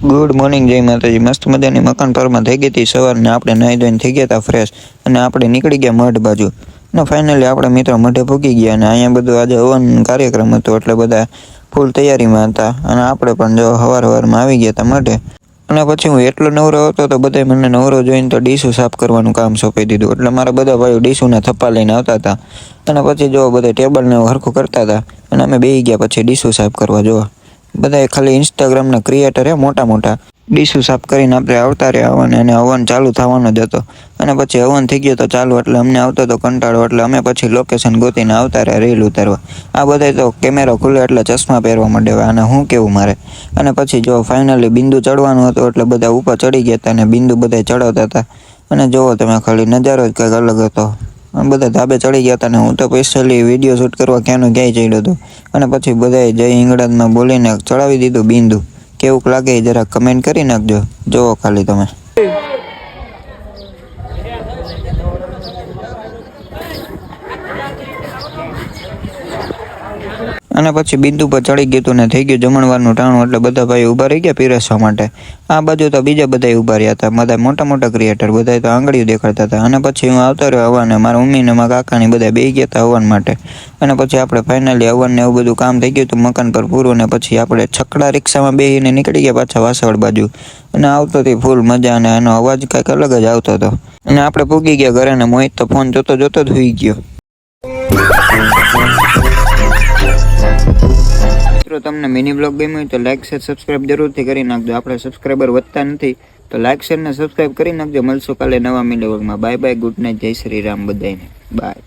Good morning, જય માતાજી। મસ્ત મજાની મકાન પરમાં થઈ ગઈ હતી સવારને। આપણે નાહી ધોઈને થઈ ગયા હતા ફ્રેશ અને આપણે નીકળી ગયા મઢ બાજુ અને ફાઇનલી આપણે મિત્રો મઢે ભૂગી ગયા અને અહીંયા બધું આજે હવન કાર્યક્રમ હતો એટલે બધા ફૂલ તૈયારીમાં હતા અને આપણે પણ જો સવારમાં આવી ગયા હતા મઢે। અને પછી હું એટલો નવરો હતો તો બધાય મને નવરો જોઈને તો ડીશું સાફ કરવાનું કામ સોંપી દીધું એટલે મારા બધા ભાઈઓ ડીશુના થપ્પા લઈને આવતા હતા અને પછી જો બધા ટેબલને હરખું કરતા હતા અને અમે બેસી ગયા પછી ડીશું સાફ કરવા। જોવા બધા ખાલી ઇન્સ્ટાગ્રામના ક્રિએટર મોટા મોટા ડીશું સાફ કરીને આપણે આવતા રહ્યા અને હવન ચાલુ થવાનો જ હતો અને પછી હવન થઈ ગયો તો ચાલુ એટલે અમને આવતો તો કંટાળો એટલે અમે પછી લોકેશન ગોતીને આવતા રહ્યા રીલ ઉતારવા। આ બધા તો કેમેરો ખુલે એટલે ચશ્મા પહેરવા માંડ્યા અને હું કેવું મારે। અને પછી જો ફાઇનલી બિંદુ ચડવાનું હતું એટલે બધા ઉપર ચડી ગયા હતા અને બિંદુ બધા ચડાવતા હતા અને જોવો તમે ખાલી નજારો જ કંઈક અલગ હતો। બધા ધાબે ચડી ગયા હતા ને હું તો સ્પેશિયલી વિડીયો શૂટ કરવા ક્યાંય ચડ્યો હતો અને પછી બધાએ જય હિંગળાજમાં બોલીને ચડાવી દીધું બિંદુ। કેવું લાગે જરા કમેન્ટ કરી નાખજો। જોવો ખાલી તમે। અને પછી બિંદુ પર ચડી ગયું હતું ને થઈ ગયું જમણવારનું ટાણું એટલે બધા ભાઈ ઊભા રહી ગયા પીરસવા માટે। આ બાજુ તો બીજા બધા ઊભા રહ્યા હતા, બધા મોટા મોટા ક્રિએટર, બધા તો આંગળીઓ દેખાડતા હતા। અને પછી હું આવતો રહ્યો હવાને, મારા મમ્મી ને મારા કાકાની બધા બેસી ગયા હતા હવન માટે અને પછી આપણે ફાઇનલી હવન ને એવું બધું કામ થઈ ગયું હતું મકાન પર પૂરું ને પછી આપણે છકડા રિક્ષામાં બેસીને નીકળી ગયા પાછા વાસવડ બાજુ અને આવતો હતી ફૂલ મજા અને એનો અવાજ કંઈક અલગ જ આવતો હતો અને આપણે પૂગી ગયા ઘરે ને મોહિત તો ફોન જોતો જોતો જ હોઈ ગયો। મિત્રો તમને મિની બ્લોગ ગમ્યો હોય તો લાઈક શેર સબસ્ક્રાઇબ જરૂરથી કરી નાખજો। આપણે સબસ્ક્રાઇબર વધતા નથી તો લાઈક શેર ને સબસ્ક્રાઇબ કરી નાખજો। મળશું કાલે નવા મિની બ્લોગમાં। બાય બાય, ગુડ નાઇટ, જય શ્રી રામ બધાને, બાય।